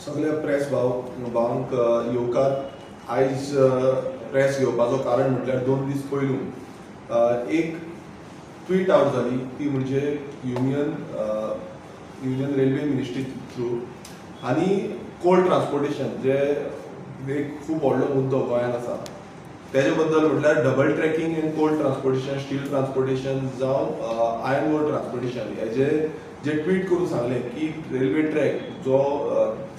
सगळ्या प्रेस भावांक येवकार आयज प्रेस घेवपाचो कारण म्हटल्यार 2 दीस पयलू एक ट्वीट आवट जाली ती म्हणजे युनियन रेल्वे मिनिस्ट्री थ्रू आनी कोल्ड ट्रान्सपोर्टेशन जे एक खूब व्हडलो मुद्दो गोंयांत आसा तेजे बद्दल म्हटल्यार double tracking in coal transportation steel transportation जावं आयर्न ओर ट्रान्सपोर्टेशन हेजे जे ट्वीट करून सांगले की रेल्वे ट्रॅक जो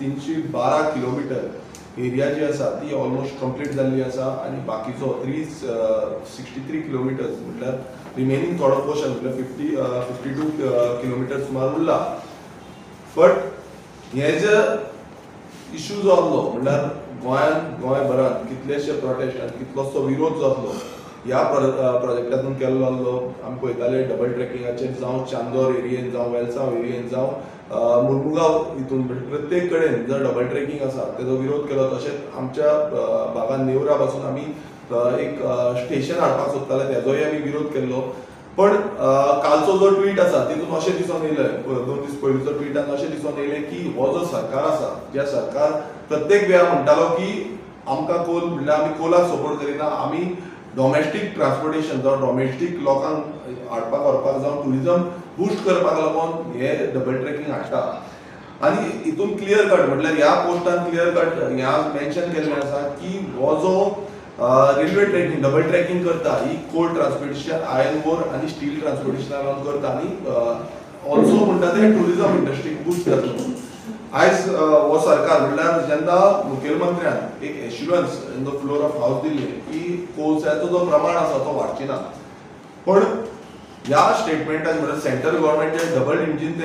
312 किलोमिटर एरिया जी आसा ती ऑलमोस्ट कंप्लीट जाल्ली आसा आनी बाकीचो 363 किलोमिटर्स म्हटल्यार रिमेनींग थोडो पोर्शन म्हटल्यार 52 किलोमिटर सुमार उरला. बट हे जे इश्यू जो आसलो म्हटल्यार गोंयभरांत कितलेशे प्रोटेस्ट आनी कितलोसो विरोध जो आसलो ह्या प्रोजेक्टातून केल्लो आसलो. आमी पळयताले डबल ट्रॅकिंगाचेर जावं चांदोर एरियेन जावं वेलसांव एरियेन जावं मुरमुगांव हितून प्रत्येक कडेन जर डबल ट्रॅकिंग आसा तेजो विरोध केलो. तशेंच आमच्या भागांत नेवरा पासून आमी एक स्टेशन हाडपाक सोदताले तेजोय आमी विरोध केल्लो. पण कालचो जो ट्वीट आसा तितून अशें दिसून येयलें 2 दीस पयलींचो ट्विटान अशें दिसून येयलें की हो जो सरकार आसा जे सरकार प्रत्येक वेळा म्हणटालो की आमकां कोल म्हणल्यार आमी कोलाक सपोर्ट करिना आमी डॉमेस्टीक ट्रान्सपोर्टेशन जावं डॉमेस्टीक लोकांक हाडपाक व्हरपाक जावं ट्युरिजम बूस्ट करपाक लागून हे डबल ट्रॅकिंग हाडटा. आनी हितून क्लियर कट म्हटल्यार ह्या पोस्टान क्लियर कट ह्या मेन्शन केल्लें आसा की हो जो रेल्वे ट्रॅकिंग डबल ट्रॅकिंग करता ही कोल्ड ट्रान्सपोर्टेशन आयर्न ओर आनी स्टील ट्रान्सपोर्टेशना लागून करता आनी ऑल्सो म्हणटा ते ट्युरिजम इंडस्ट्रीक बूस्ट जातलो. आयज हो सरकार म्हटल्यार जेन्ना मुखेलमंत्र्यान एक assurance in the floor of हावस दिल्ली की कोळशाचो जो प्रमाण आसा तो वाडची ना. पण ह्या स्टेटमेंटान म्हटल्यार सेंट्रल गव्हर्मेंटचे डबल इंजीन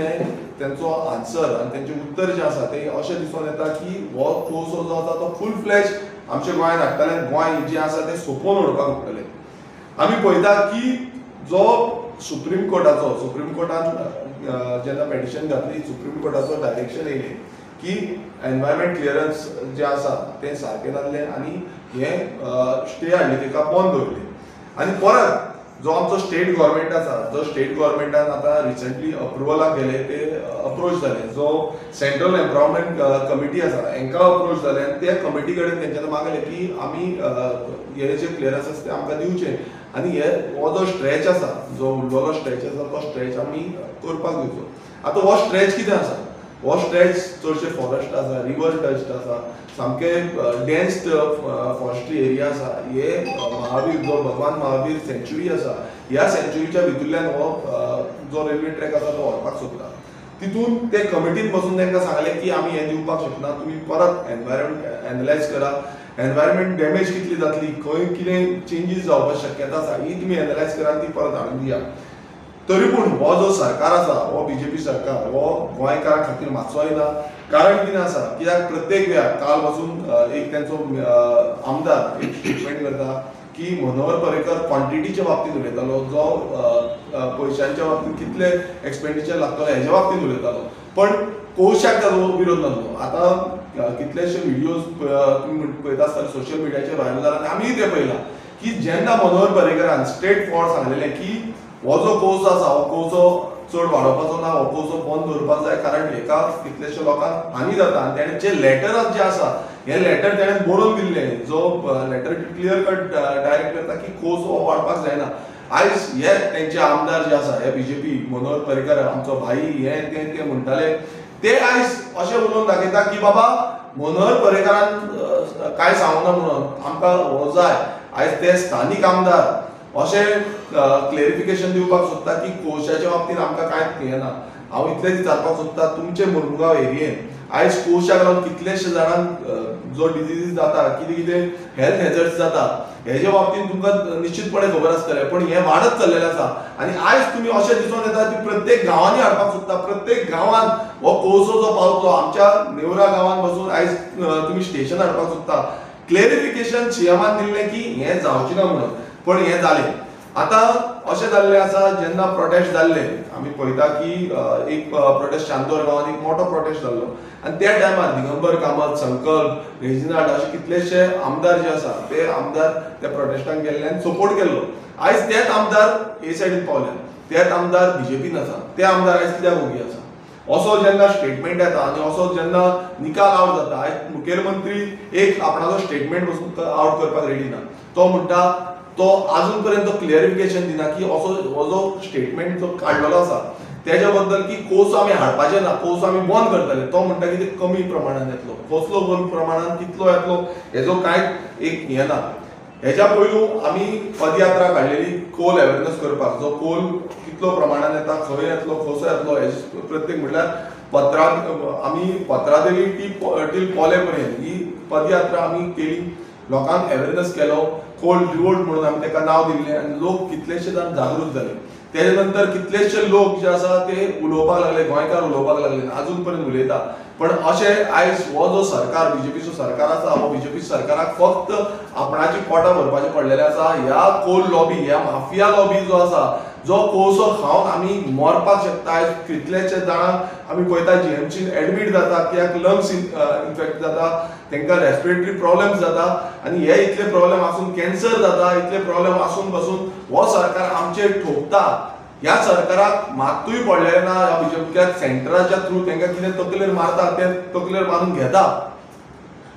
तेंचो आन्सर आनी तेंचें उत्तर जें आसा तें अशें दिसून येता की हो कोळसो जो आसा तो फूल फ्लॅश आमच्या गोंयांत हाडटले. गोंय जें आसा तें सोंपोवन उडोवपाक उरतलें. आमी पळयता की जो सुप्रीम कोर्टान जेन्ना पेटिशन घातली सुप्रीम कोर्टाचो डायरेक्शन येयलें की एनवायरमेंट क्लियरन्स जें आसा तें सारकें जाल्लें आनी हें स्टे हाडली तेका बंद दवरली. आनी परत जो आमचो स्टेट गव्हर्मेंट आसा जो स्टेट गव्हर्मेंटान आतां रिसंटली अप्रुवलाक गेले ते अप्रोच जाले जो सेंट्रल एनवायरमेंट कमिटी आसा हांकां अप्रोच जाले आनी त्या कमिटी कडेन तेंच्यांनी मागलें की आमी हे जे क्लियरन्स आसा ते आमकां दिवचे आनी हो जो स्ट्रेच आसा जो उरलेलो स्ट्रेच आसा तो स्ट्रेच आमी करपाक दिवचो. आतां हो स्ट्रेच कितें आसा हो स्ट्रेच चडशे फॉरेस्ट आसा रिवर टच्ड आसा सामके डेन्स्ड फॉरेस्ट्री एरिया आसा. हे महावीर जो भगवान महावीर सेंच्युरी आसा ह्या सेंच्युरीच्या भितरल्यान हो जो रेल्वे ट्रॅक आसा तो व्हरपाक सोदता. तितून ते कमिटीन बसून तांकां सांगलें की आमी हें दिवपाक शकना तुमी परत एनवायरमेंट एनालायज करा एनवायरमेंट डॅमेज कितली जातली खंय कितें चेंजीस जावपाची शक्यता आसा ही तुमी एनालायज करा ती परत हाडून दिया. तरी पूण हो जो सरकार आसा हो बीजेपी सरकार हो गोंयकारां खातीर मातसोय ना. कारण कितें आसा कित्याक प्रत्येक वेळार काल पासून एक तेंचो आमदार एक स्टेटमेंट करता की मनोहर पर्रीकर क्वॉन्टिटीच्या बाबतींत उलयतालो जो पयशांच्या बाबतींत कितले एक्सपेंडिचर लागतलो हेच्या बाबतींत उलयतालो. पण कोळशाक ताजो विरोध नासलो. आतां कितलेशे व्हिडियोज तुमी पळयता आसतना सोशल मिडियाचेर व्हायरल जाला आनी आमीय ते पळयलां की जेन्ना मनोहर पर्रीकरान स्ट्रेट फॉर्ड सांगलेलें की हो जो कोळसो आसा हो कोळसो चड वाडोवपाचो ना हो कोळसो बंद दवरपाक जाय कारण हेका कितलेशे लोकांक हानी जाता. आनी तेणें जे लेटर जे आसा हे लेटर तेणें बरोवन दिल्लें जो लेटर क्लियर कट डायरेक्ट करता की कोळसो वाडपाक जायना. आयज हे तेंचे आमदार जे आसा हे बीजेपी मनोहर पर्रीकर आमचो भाई हे ते म्हणटाले ते आयज अशें उलोवन दाखयता की बाबा मनोहर पर्रीकरान कांय सांगूना म्हणून आमकां हो जाय. आयज ते स्थानीक आमदार अशें क्लेरिफिकेशन दिवपाक सोदता की कोळशाच्या बाबतींत आमकां कांयच हें ना. हांव इतलें विचारपाक सोदता तुमचे मुरमुगांव एरियेन आयज कोळशाक लागून कितलेशे जाणांक जो डिजीजीस जाता कितें कितें हेल्थ हॅजर्ड्स जाता हेजे बाबतींत तुमकां निश्चितपणे खबर आसतलें. पण हें वाडत चल्लेलें आसा आनी आयज तुमी अशें दिसून येता की प्रत्येक गांवांनी हाडपाक सोदता. प्रत्येक गांवांत हो कोळसो जो पावतलो आमच्या नेवरा गांवांत बसून आयज तुमी स्टेशन हाडपाक सोदता. क्लेरिफिकेशन सीएमान दिल्लें की हें जावचें ना म्हणून पण हें जालें. आतां अशें जाल्लें आसा जेन्ना प्रोटेस्ट जाल्ले आमी पळयता की एक प्रोटेस्ट चांदोर गांवांत एक मोठो प्रोटेस्ट जाल्लो आनी त्या टायमार दिगंबर कामत संकल्प रेजिनाल्ड अशे कितलेशे आमदार जे आसा ते आमदार त्या प्रोटेस्टाक गेल्ले आनी सपोर्ट केल्लो. आयज तेच आमदार हे सायडीन पावले तेच आमदार बीजेपीन आसा ते आमदार आयज कित्याक ओगी आसा. असो जेन्ना स्टेटमेंट येता आनी असो जेन्ना निकाल आवट जाता, आयज मुखेलमंत्री एक आपणाचो स्टेटमेंट पसून आवट करपाक रेडी ना. तो म्हणटा तो अजून पर्यंत क्लियरिफिकेशन दिना की असो हो जो स्टेटमेंट जो काडलेलो आसा त्याच्या बद्दल की कोर्स आमी हाडपाचे ना, कोर्स आमी बंद करतले. तो म्हणटा की ते कमी प्रमाणात येतलो, कसलो कमी प्रमाणात कितलो येतलो हेजो कांय एक हे ना. हेच्या पयलू आमी पदयात्रा काडलेली कोल अवेरनेस करपाक, जो कोल कितलो प्रमाणात येता, खंय येतलो, कसो येतलो हेजे प्रत्येक म्हणल्यार आमी पत्रादेवी टील पोले पर्यंत ही पदयात्रा आमी केली, लोकांक अवेरनेस केलो. कोल्ड रिवोल्ट म्हणून आमी ताका नांव दिल्लें आनी लोक कितलेशे जाण जागृत जाले. तेजे नंतर कितलेशे लोक जे आसा ते उलोवपाक लागले, गोंयकार उलोवपाक लागले, अजून पर्यंत उलयता. पण अशें आयज हो जो सरकार बीजेपीचो सरकार आसा, हो बीजेपी सरकाराक फक्त आपणाची पोटां भरपाचें पडलेलें आसा. ह्या कोल लॉबी, ह्या माफिया लॉबी जो आसा, जो कोळसो खावन आमी मरपाक शकता. आयज कितलेशे जाणांक आमी पळयता जीएमसीन एडमीट जाता, कित्याक लंग्स इन्फेक्ट जाता, तांकां रेस्पिरेटरी प्रॉब्लेम्स जाता आनी हे इतले प्रॉब्लेम आसून कॅन्सर जाता, इतले प्रॉब्लेम आसून पासून हो सरकार आमचेर ठोकता. ह्या सरकाराक मातूय पडलेलें ना. ह्या बीजेपी सेंटराच्या थ्रू तांकां कितें तकलेर मारता ते तकलेर मारून घेता.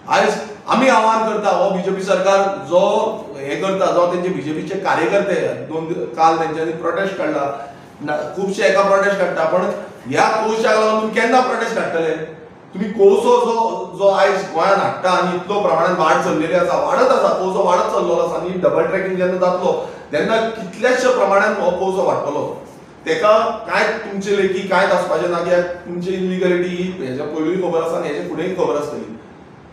आयज आमी आव्हान करता, हो बीजेपी सरकार जो हे करता, जो तेंचे बीजेपीचे कार्यकर्ते काल तेंच्यांनी प्रोटेस्ट काडला, खुबशे एका प्रोटेस्ट काडटा, पण ह्या कोळशाक लागून तुमी केन्ना प्रोटेस्ट काडटले? तुम्ही कोळसो जो आयज गोंयांत हाडटा आनी इतलो प्रमाणात वाड चल्लेली आसा, वाडत आसा, कोळसो वाडत चल्लेलो आसा आनी डबल ट्रॅकिंग जेन्ना जातलो तेन्ना कितलेशे प्रमाणात हो कोळसो वाडटलो. तेका कांय तुमचे लेखी कांयच आसपाचें ना, कित्याक तुमची इलिगलिटी ही हेच्या पयलींय खबर आसा आनी हेच्या फुडेंय खबर आसतली.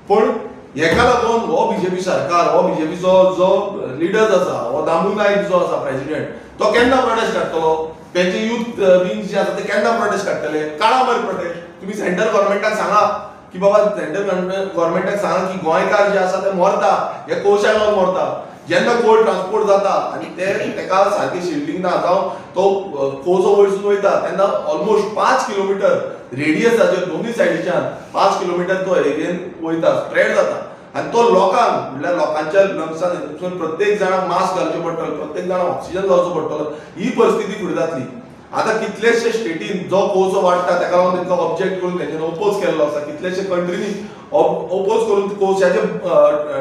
पण हेका लागून हो बीजेपी सरकार, हो बीजेपीचो जो लिडर्स आसा, हो दामू नायक जो आसा प्रेसिडेंट, तो केन्ना प्रोटेस्ट काडटलो? तेंचे युथ विंग्स जे आसा ते केन्ना प्रोटेस्ट काडटले? काडा मरे प्रोटेस्ट. तुम्ही सेंट्रल गव्हर्नमेंटाक सांगा की बाबा, सेंट्रल गव्हर्नमेंटाक सांगा की गोंयकार जे आसा ते मरता, हे कोळशाक लागून मरता. जेन्ना कोल ट्रान्सपोर्ट जाता आनी तेका सारकी शिल्डिंग ना जावं तो कोळसो वयरसून वयता तेन्ना ऑलमोस्ट 5 किलोमीटर रेडियसाचेर दोनूय सायडीच्यान 5 किलोमीटर तो एरियेन वयता, स्प्रेड जाता. आनी तो लोकांक म्हणल्यार लोकांच्या लंग्सान प्रत्येक जाणाक मास्क घालचें पडटलें, प्रत्येक जाणाक ऑक्सिजन लावचो पडटलो. ही परिस्थिती फुडें जातली. आता कितलेशे स्टेटीन जो कोळसो वाडटा ताका लागून तांकां ऑब्जेक्ट करून तेंच्यानी ओपोज केल्लो आसा. कितलेशे कंट्रीनी ओपोज करून कोळशाचें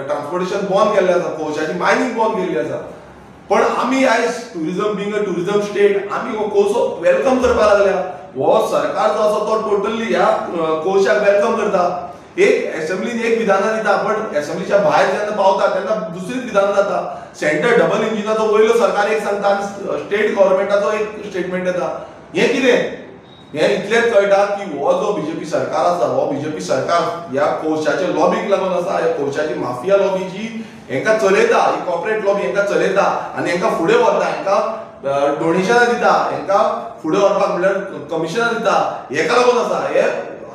ट्रान्सपोर्टेशन बंद केल्लें आसा, कोळशाची मायनिंग बंद केल्ली आसा. पण आमी आयज tourism being a tourism state आमी हो कोळसो वेलकम करपाक लागल्या. हो सरकार जो आसा तो टोटली ह्या कोळशाक वेलकम करता. एक असेंब्लीन एक विधानां दिता, पण असेंब्लीच्या भायर जेन्ना पावता तेन्ना दुसरीच विधान जाता. सेंटर डबल इंजिनाचो वयलो सरकार एक सांगता आनी स्टेट गव्हर्नमेंटाचो एक स्टेटमेंट येता. हें कितें? हें इतलेंच कळटा की हो जो बीजेपी सरकार आसा, हो बीजेपी सरकार ह्या कोळशाच्या लॉबीक लागून आसा, ह्या कोळशाची माफिया लॉबी जी हांकां चलयता, ही कॉर्पोरेट लॉबी हांकां चलयता आनी हांकां फुडें व्हरता, हांकां डोनेशनां दिता, हांकां फुडें व्हरपाक म्हणल्यार कमिशनां दिता. हेका लागून आसा. हे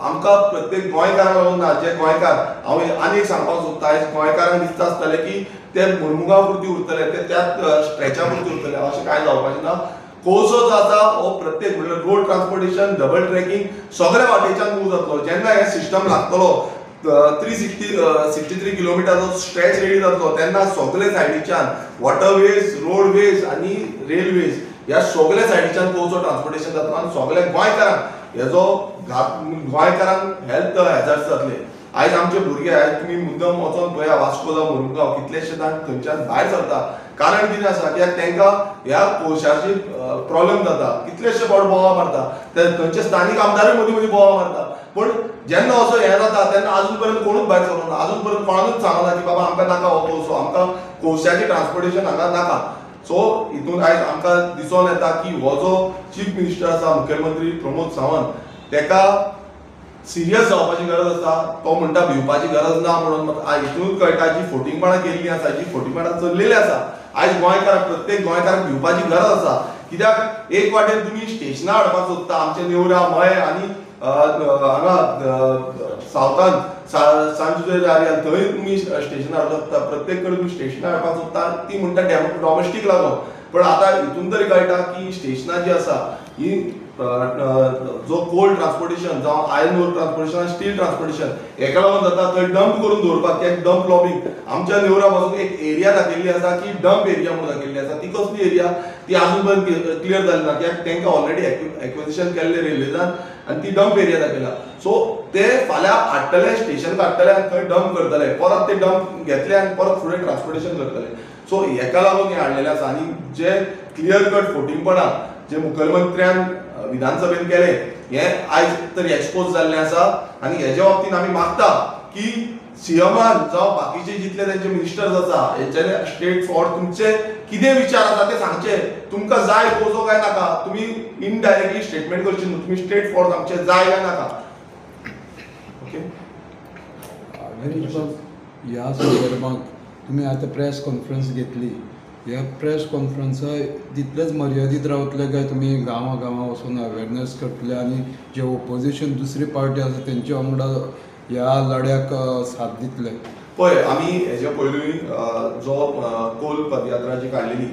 आमकां प्रत्येक गोंयकाराक लागून ना. जे गोंयकार, हांव आनी एक सांगपाक सोदता, आयज गोंयकारांक दिसता आसतलें की ते मुरमुगांव पुरती उरतले, ते त्याच स्ट्रेचा पुरती उरतले. अशें कांय जावपाचें ना. कोळसो जो आसा हो प्रत्येक म्हणल्यार रोड ट्रान्सपोर्टेशन, डबल ट्रॅकिंग सगळ्या वाटेच्यान मूव जातलो. जेन्ना हे सिस्टम लागतलो 363 किलोमिटरचो स्ट्रेच रेडी जातलो तेन्ना सगळे सायडीच्यान वॉटरवेज, रोडवेज आनी रेल्वेज ह्या सगळ्या सायडीच्यान कोळसो ट्रान्सपोर्टेशन जातलो आनी सगळ्या गोंयकारांक हेजो गोंयकारांक हेल्थ हॅजार्ड्स जातले. आयज आमचे भुरगे, आयज तुमी मुद्दम वचोन पळया वास्को जावं मुरमुगांव, कितलेशे जाण थंयच्यान भायर सरता. कारण कितें आसा, कित्याक तांकां ह्या कोळशाची प्रॉब्लेम जाता. कितलेशे फावट बोवाळ मारता, थंयचे स्थानीक आमदारूय मदीं मदीं बोवाळ मारता. पण जेन्ना असो हें जाता तेन्ना अजून पर्यंत कोणूच भायर सरना, अजून पर्यंत कोणानूच सांगना की बाबा आमकां नाका हो कोळसो, आमकां कोळशाचें ट्रान्सपोर्टेशन हांगा नाका. सो हितून आयज आमकां दिसून येता की हो जो चीफ मिनिस्टर आसा, मुखेलमंत्री प्रमोद सावंत, ताका सिरियस जावपाची गरज आसा. तो म्हणटा भिवपाची गरज ना म्हणून. हितून कळटा जी फोटिंगपणां केल्ली आसा, जी फोटिंगपणां चल्लेली आसा, आयज गोंयकाराक, प्रत्येक गोंयकाराक भिवपाची गरज आसा. कित्याक एक वाटेन तुमी स्टेशनां हाडपाक सोदता, आमचे नेवरा, मय आनी हांगा सावथान सांजुवेर थंय तुमी स्टेशनां हाडपाक सोदता. प्रत्येक कडेन तुमी स्टेशनां हाडपाक सोदता. ती म्हणटा डॉमेस्टीक लागून. पण आतां हितून तरी कळटा की स्टेशनां जी आसा ही जो कोल्ड ट्रान्सपोर्टेशन जावं iron ore transportation steel transportation हेका लागून जाता थंय डंप करून दवरपाक एक डंप लॉबींग आमच्या नेवरा पासून एक एरिया दाखयल्ली आसा की डंप एरिया म्हणून दाखयल्ली आसा ती कसली एरिया ती अजून पर्यंत क्लियर जाली ना कित्याक तांकां ऑलरेडी एक्विजिशन केल्ले रेल्वेजान आनी ती डंप एरिया दाखयला सो ते फाल्यां हाडटले स्टेशन काडटले आनी थंय डंप करतले परत ते डंप घेतले आनी परत फुडें ट्रान्सपोर्टेशन करतले सो हेका लागून हे हाडलेले आसा आनी जे क्लियर कट फोटिंगपणां जे मुखेलमंत्र्यान विधानसभेन केले हे आयज तरी एक्सपोज जाल्ले आसा आनी हेच्या बाबतींत आमी मागता की सीएमान जावं बाकीचे जितले तांचे मिनिस्टर्स आसा हेंच्यानी स्ट्रेट फॉरवर्ड तुमचे कितें विचार आसा ते सांगचे तुमकां जाय पोवचो काय नाका तुमी इनडायरेक्टली स्टेटमेंट करची न्हू तुमी स्ट्रेट फॉरवर्ड सांगचे जाय काय नाका ओके ह्या संदर्भात तुम्ही आता प्रेस कॉन्फरन्स घेतली ह्या प्रेस कॉन्फरन्साक तितलेच मर्यादीत रावतले काय तुम्ही गांवां वचून अवेरनेस करतले आनी जे ओपोजिशन दुसरी पार्टी आसा तेंच्या वांगडा ह्या लढ्याक साथ दितले पळय आमी हेजे पयलीं जो कोल पदयात्रा जी काडलेली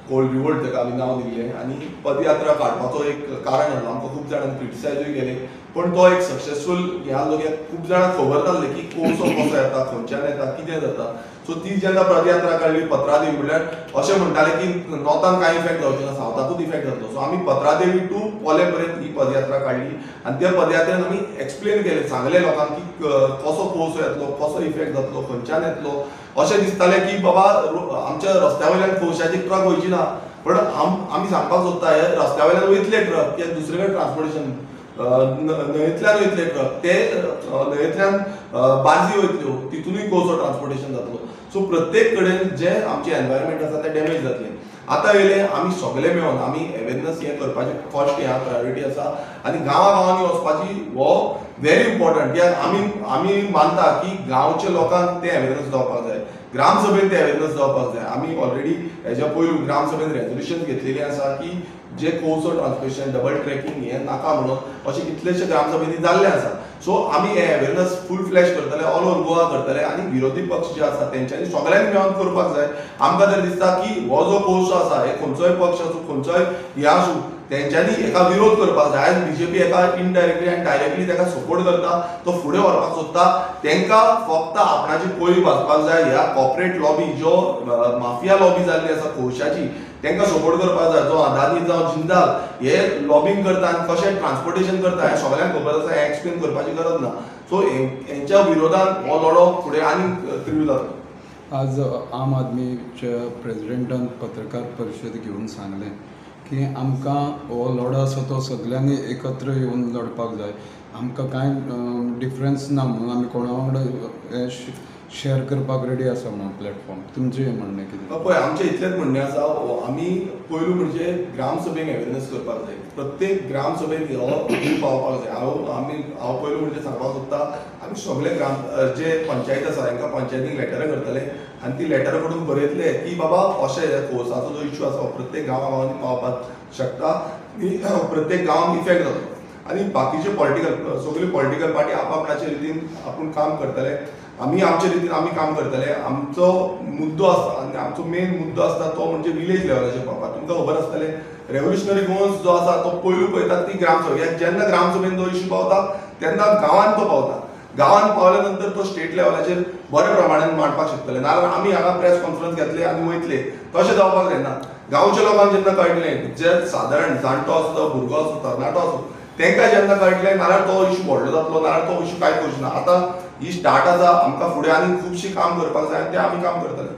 कोल रिवोल्ट ताका आमी नांव दिल्लें आनी पदयात्रा काडपाचो एक कारण आसलो आमकां खूब जाणांनी क्रिटिसायजूय केले पण तो एक सक्सेसफूल ह्या लोकांक खूब जाणांक खबर नासलें की कोसो कसो येता खंयच्यान येता कितें जाता सो ती जेन्ना पदयात्रा काडली पत्रादेवी म्हणल्यार अशें म्हणटाले की नॉर्थान कांय इफेक्ट जावचें ना सावथाकूच इफेक्ट जातलो सो आमी पत्रादेवी टू पोले पर्यंत ही पदयात्रा काडली आनी त्या पदयात्रेन आमी एक्सप्लेन केलें सांगलें लोकांक की कसो कोसो येतलो कसो इफेक्ट जातलो खंयच्यान येतलो अशें दिसतालें की बाबा आमच्या रस्त्या वयल्यान कोळशाची ट्रक वयची ना पण आमी सांगपाक सोदता हे रस्त्या वयल्यान वयतले ट्रक कित्याक दुसरे कडेन ट्रान्सपोर्टेशन न्हंयेंतल्यान वयतले ट्रक ते न्हंयेंतल्यान बार्जी वयतल्यो तितूनय कोळसो ट्रान्सपोर्टेशन जातलो सो प्रत्येक कडेन जे आमचे एनवायरमेंट आसा ते डॅमेज जातले आतां येयले आमी सगळे मेळोन आमी अवेरनेस हें करपाचें फर्स्ट ह्या प्रायोरिटी आसा आनी गांवांनी वचपाची हो व्हेरी इम्पॉर्टंट कित्याक आमी मानता की गांवच्या लोकांक ते अवेरनेस जावपाक जाय ग्रामसभेन ते अवेरनेस जावपाक जाय आमी ऑलरेडी हेच्या पयलू ग्रामसभेन रेजोल्युशन घेतलेली आसा की जे कोळसो ट्रान्सपोर्टेशन डबल ट्रॅकिंग हें नाका म्हणून अशें कितलेशे ग्रामसभेनी जाल्ले आसा सो आमी हे अवेरनेस फूल फ्लॅश करतले ऑल ओव्हर गोवा करतले आनी विरोधी पक्ष जे आसा तेंच्यांनी सगळ्यांनी मेळोन करपाक जाय आमकां तर दिसता की हो जो कोळसो आसा हे खंयचोय पक्ष आसूं खंयचोय हे आसूं तेंच्यांनी हेका विरोध करपाक जाय आयज बीजेपी हेका इनडायरेक्टली आनी डायरेक्टली तेका सपोर्ट करता तो फुडें व्हरपाक सोदता तेंकां फक्त आपणाची पयली भाजपाक जाय ह्या कॉर्पोरेट लॉबी ज्यो माफिया लॉबी जाल्ली आसा कोळशाची तेंकां सपोर्ट करपाक जाय जो अदानी जावं जिंदाल हे लॉबिंग करता आनी कशें ट्रान्सपोर्टेशन करता हें सगळ्यांक खबर आसा हें एक्सप्लेन करपाची गरज ना सो हेंच्या विरोधान हो लढो फुडें आनी तीव्र जातलो आज आम आदमीच्या प्रेसिडेंटान पत्रकार परिशद घेवन सांगलें की आमकां हो लढो आसा तो सगळ्यांनी एकत्र येवन लढपाक जाय आमकां कांय डिफरन्स ना म्हणून आमी कोणा वांगडा शेअर करपाक रेडी आसा म्हणून प्लॅटफॉर्म तुमचें म्हणणें कितें पळय आमचें इतलेंच म्हणणें आसा आमी पयलू म्हणजे ग्रामसभेक अवेरनेस करपाक जाय प्रत्येक ग्रामसभेक हो पावपाक जाय हांव पयलू म्हणजे सांगपाक सोदता आमी सगळे जे पंचायत आसा तांकां पंचायतीक लेटरां करतले आनी ती लेटर कडून बरयतले की बाबा अशें कोळसाचो जो इश्यू आसा प्रत्येक गांवांनी पावपाक शकता प्रत्येक गांवांत इफेक्ट जातलो आनी बाकीचे सगळी पॉलिटिकल पार्टी आपापल्याचे रितीन आपूण काम करतले आमी आमचे रितीन आमी काम करतले आमचो मुद्दो आसता आनी आमचो मेन मुद्दो आसता तो म्हणजे विलेज लेवलाचेर पावपाक तुमकां खबर आसतलें रेव्होल्युशनरी गोवन्स जो आसा तो पयलू पळयतात ती ग्रामसभेक जेन्ना ग्रामसभेन तो इश्यू पावता तेन्ना गांवांत तो पावता गांवांत पावल्या नंतर तो स्टेट लेवलाचेर बऱ्या प्रमाणान मांडपाक शकतले नाजाल्यार आमी हांगा प्रेस कॉन्फरन्स घेतले आनी वयतले तशें जावपाक जायना गांवच्या लोकांक जेन्ना कळटलें जे सादारण जाणटो आसूं तो भुरगो आसूं तरणाटो आसूं तांकां जेन्ना कळटलें नाल्यार तो इश्यू व्हडलो जातलो नाल्यार तो इश्यू कांय करचो ना आतां ही स्टार्ट आसा आमकां फुडें आनी खुबशीं काम करपाक जाय आनी तें आमी काम करतले